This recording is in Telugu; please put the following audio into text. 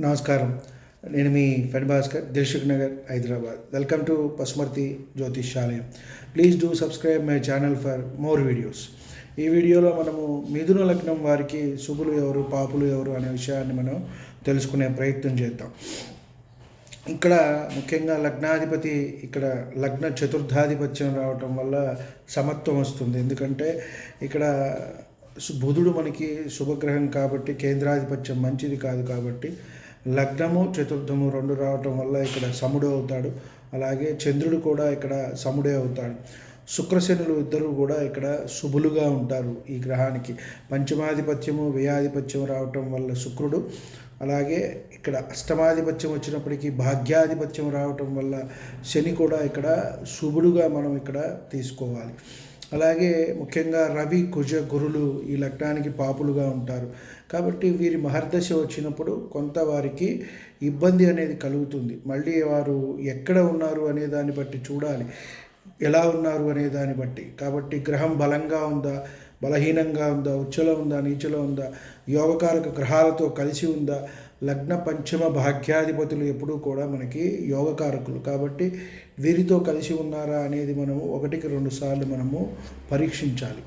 నమస్కారం. నేను మీ ఫెడ్ Bhaskar, Dilsukh Nagar, Hyderabad. Welcome to Pasumarthi Jyotishyalayam. Please do subscribe my channel for more videos. ఈ వీడియోలో మనము మిథున లగ్నం వారికి శుభులు ఎవరు, పాపులు ఎవరు అనే విషయాన్ని మనం తెలుసుకునే ప్రయత్నం చేద్దాం. ఇక్కడ ముఖ్యంగా లగ్నాధిపతి ఇక్కడ లగ్న చతుర్థాధిపత్యం రావటం వల్ల సమత్వం వస్తుంది. ఎందుకంటే ఇక్కడ బుధుడు మనకి శుభగ్రహం కాబట్టి కేంద్రాధిపత్యం మంచిది కాదు కాబట్టి లగ్నము చతుర్థము రెండు రావటం వల్ల ఇక్కడ సముడు అవుతాడు. అలాగే చంద్రుడు కూడా ఇక్కడ సముడే అవుతాడు. శుక్రశనులు ఇద్దరు కూడా ఇక్కడ శుభులుగా ఉంటారు. ఈ గ్రహానికి పంచమాధిపత్యము వ్యయాధిపత్యం రావటం వల్ల శుక్రుడు, అలాగే ఇక్కడ అష్టమాధిపత్యం వచ్చినప్పటికీ భాగ్యాధిపత్యం రావటం వల్ల శని కూడా ఇక్కడ శుభుడుగా మనం ఇక్కడ తీసుకోవాలి. అలాగే ముఖ్యంగా రవి, కుజ, గురులు ఈ లగ్నానికి పాపులుగా ఉంటారు. కాబట్టి వీరి మహర్దశ వచ్చినప్పుడు కొంత వారికి ఇబ్బంది అనేది కలుగుతుంది. మళ్ళీ వారు ఎక్కడ ఉన్నారు అనే దాన్ని బట్టి చూడాలి, ఎలా ఉన్నారు అనే దాన్ని బట్టి. కాబట్టి గ్రహం బలంగా ఉందా, బలహీనంగా ఉందా, ఉచ్చలో ఉందా, నీచలో ఉందా, యోగకారక గ్రహాలతో కలిసి ఉందా. లగ్న పంచమ భాగ్యాధిపతులు ఎప్పుడూ కూడా మనకి యోగకారకులు కాబట్టి వీరితో కలిసి ఉన్నారా అనేది మనము 1-2 సార్లు మనము పరీక్షించాలి.